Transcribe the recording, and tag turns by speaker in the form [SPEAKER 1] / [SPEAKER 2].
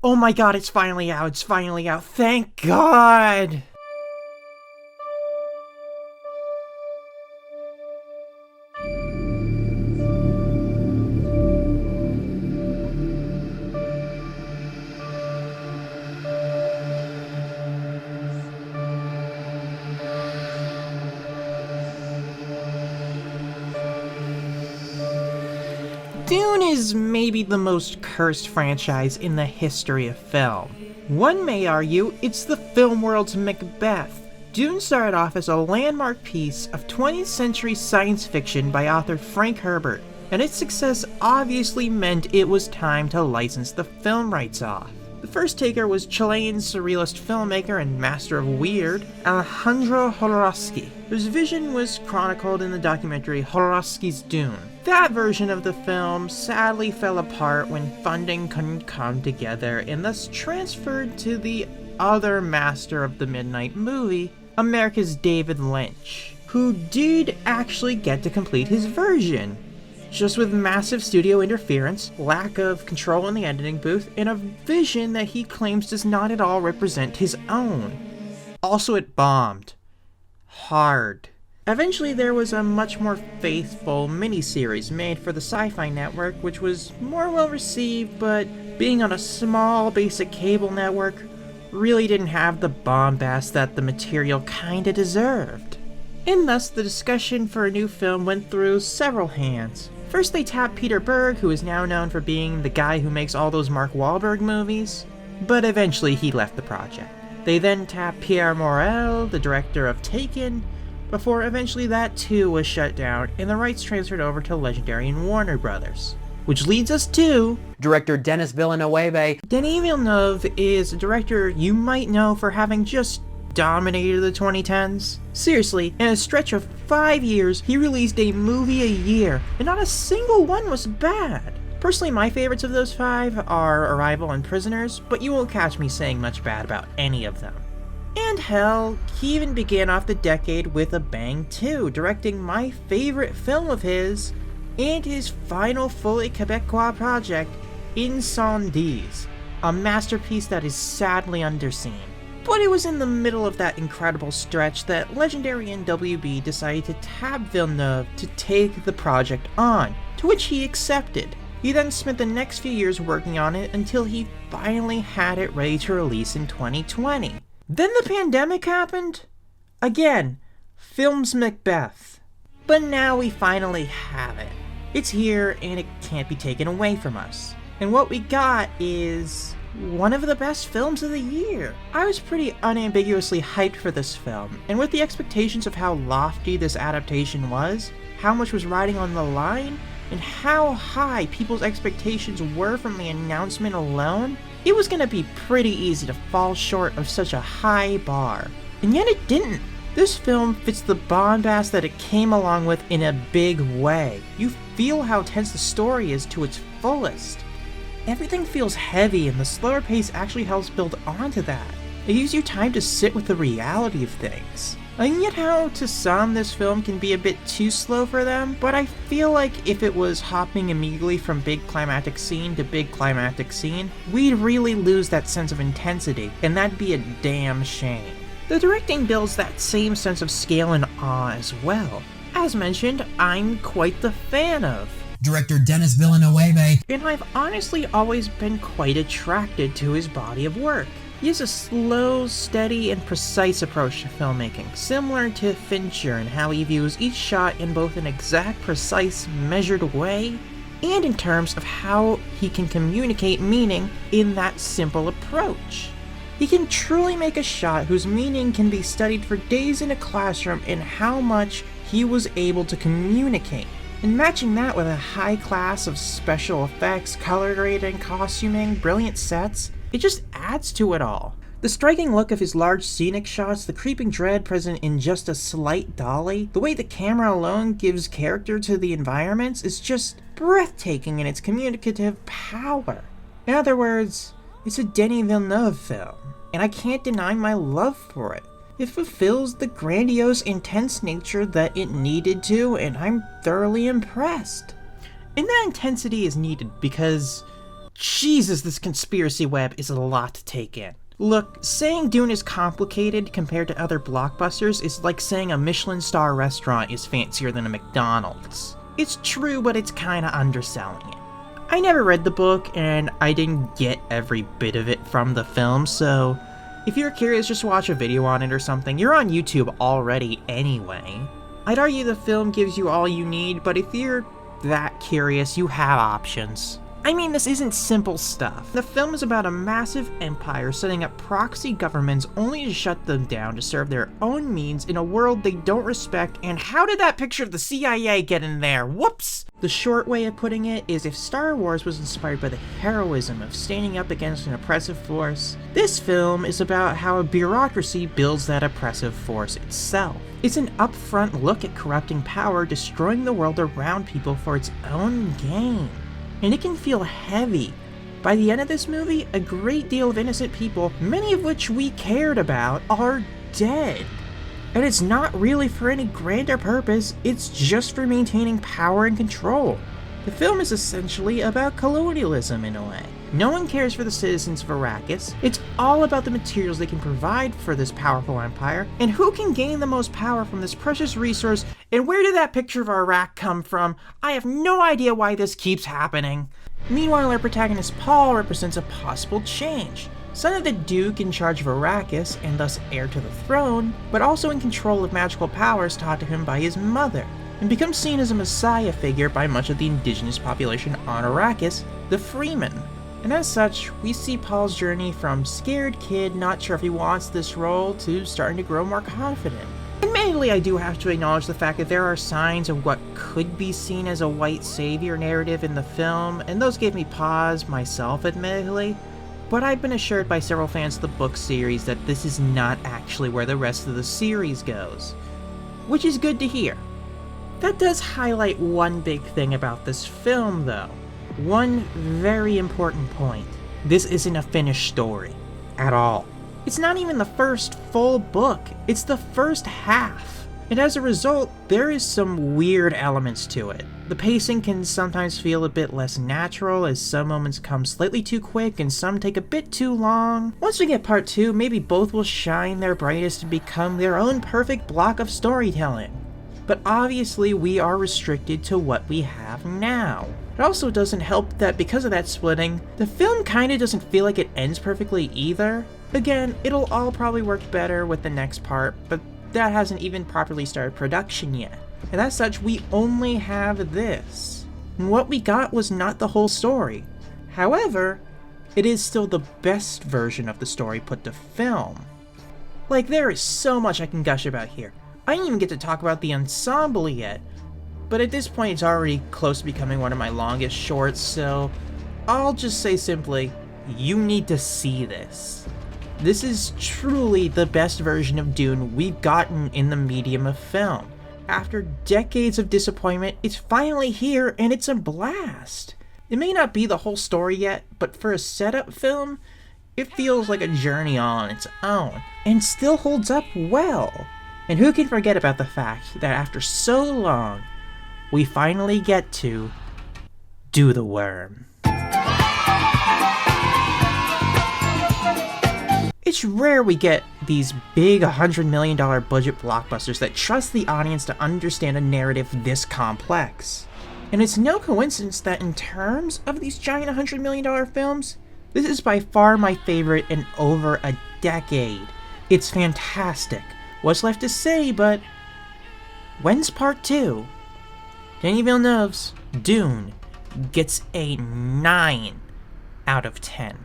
[SPEAKER 1] Oh my god, it's finally out, thank God! Dune is maybe the most cursed franchise in the history of film. One may argue it's the film world's Macbeth. Dune started off as a landmark piece of 20th century science fiction by author Frank Herbert, and its success obviously meant it was time to license the film rights off. The first taker was Chilean surrealist filmmaker and master of weird, Alejandro Jodorowsky, whose vision was chronicled in the documentary Jodorowsky's Dune. That version of the film sadly fell apart when funding couldn't come together and thus transferred to the other master of the Midnight movie, America's David Lynch, who did actually get to complete his version, just with massive studio interference, lack of control in the editing booth, and a vision that he claims does not at all represent his own. Also, it bombed. Hard. Eventually, there was a much more faithful miniseries made for the Sci-Fi Network, which was more well received, but being on a small basic cable network really didn't have the bombast that the material kinda deserved. And thus, the discussion for a new film went through several hands. First, they tapped Peter Berg, who is now known for being the guy who makes all those Mark Wahlberg movies, but eventually he left the project. They then tapped Pierre Morel, the director of Taken, before eventually that too was shut down and the rights transferred over to Legendary and Warner Brothers. Which leads us to
[SPEAKER 2] director Denis Villeneuve.
[SPEAKER 1] Denis Villeneuve is a director you might know for having just dominated the 2010s. Seriously, in a stretch of 5 years, he released a movie a year, and not a single one was bad. Personally, my favorites of those 5 are Arrival and Prisoners, but you won't catch me saying much bad about any of them. And hell, he even began off the decade with a bang too, directing my favorite film of his, and his final fully Quebecois project, Incendies, a masterpiece that is sadly underseen. But it was in the middle of that incredible stretch that Legendary and WB decided to tap Villeneuve to take the project on, to which he accepted. He then spent the next few years working on it until he finally had it ready to release in 2020. Then the pandemic happened. Again, film's Macbeth. But now we finally have it. It's here and it can't be taken away from us. And what we got is one of the best films of the year. I was pretty unambiguously hyped for this film, and with the expectations of how lofty this adaptation was, how much was riding on the line, and how high people's expectations were from the announcement alone, it was gonna be pretty easy to fall short of such a high bar. And yet it didn't. This film fits the bombast that it came along with in a big way. You feel how tense the story is to its fullest. Everything feels heavy, and the slower pace actually helps build onto that. It gives you time to sit with the reality of things. And yet how, to some, this film can be a bit too slow for them, but I feel like if it was hopping immediately from big climactic scene to big climactic scene, we'd really lose that sense of intensity, and that'd be a damn shame. The directing builds that same sense of scale and awe as well. As mentioned, I'm quite the fan of
[SPEAKER 2] director Denis Villeneuve,
[SPEAKER 1] and I've honestly always been quite attracted to his body of work. He has a slow, steady, and precise approach to filmmaking, similar to Fincher in how he views each shot in both an exact, precise, measured way, and in terms of how he can communicate meaning in that simple approach. He can truly make a shot whose meaning can be studied for days in a classroom in how much he was able to communicate. And matching that with a high class of special effects, color grading, costuming, brilliant sets, it just adds to it all. The striking look of his large scenic shots, the creeping dread present in just a slight dolly, the way the camera alone gives character to the environments is just breathtaking in its communicative power. In other words, it's a Denis Villeneuve film, and I can't deny my love for it. It fulfills the grandiose, intense nature that it needed to, and I'm thoroughly impressed. And that intensity is needed because Jesus, this conspiracy web is a lot to take in. Look, saying Dune is complicated compared to other blockbusters is like saying a Michelin star restaurant is fancier than a McDonald's. It's true, but it's kinda underselling it. I never read the book, and I didn't get every bit of it from the film, so if you're curious, just watch a video on it or something. You're on YouTube already anyway. I'd argue the film gives you all you need, but if you're that curious, you have options. I mean, this isn't simple stuff. The film is about a massive empire setting up proxy governments only to shut them down to serve their own means in a world they don't respect, and how did that picture of the CIA get in there? Whoops! The short way of putting it is, if Star Wars was inspired by the heroism of standing up against an oppressive force, this film is about how a bureaucracy builds that oppressive force itself. It's an upfront look at corrupting power destroying the world around people for its own gain. And it can feel heavy. By the end of this movie, a great deal of innocent people, many of which we cared about, are dead. And it's not really for any grander purpose, it's just for maintaining power and control. The film is essentially about colonialism in a way. No one cares for the citizens of Arrakis. It's all about the materials they can provide for this powerful empire, and who can gain the most power from this precious resource, and where did that picture of Iraq come from? I have no idea why this keeps happening. Meanwhile, our protagonist Paul represents a possible change. Son of the Duke in charge of Arrakis, and thus heir to the throne, but also in control of magical powers taught to him by his mother, and becomes seen as a messiah figure by much of the indigenous population on Arrakis, the Freemen. And as such, we see Paul's journey from scared kid not sure if he wants this role to starting to grow more confident. Admittedly, I do have to acknowledge the fact that there are signs of what could be seen as a white savior narrative in the film, and those gave me pause myself, admittedly. But I've been assured by several fans of the book series that this is not actually where the rest of the series goes, which is good to hear. That does highlight one big thing about this film, though. One very important point. This isn't a finished story. At all. It's not even the first full book. It's the first half. And as a result, there is some weird elements to it. The pacing can sometimes feel a bit less natural, as some moments come slightly too quick and some take a bit too long. Once we get part 2, maybe both will shine their brightest and become their own perfect block of storytelling. But obviously we are restricted to what we have now. It also doesn't help that because of that splitting, the film kinda doesn't feel like it ends perfectly either. Again, it'll all probably work better with the next part, but that hasn't even properly started production yet. And as such, we only have this. And what we got was not the whole story. However, it is still the best version of the story put to film. Like, there is so much I can gush about here. I didn't even get to talk about the ensemble yet, but at this point it's already close to becoming one of my longest shorts, so I'll just say simply, you need to see this. This is truly the best version of Dune we've gotten in the medium of film. After decades of disappointment, it's finally here and it's a blast. It may not be the whole story yet, but for a setup film, it feels like a journey on its own, and still holds up well. And who can forget about the fact that after so long, we finally get to do the worm. It's rare we get these big $100 million budget blockbusters that trust the audience to understand a narrative this complex. And it's no coincidence that in terms of these giant $100 million films, this is by far my favorite in over a decade. It's fantastic. What's left to say, but when's part 2? Denis Villeneuve's Dune gets a 9 out of 10.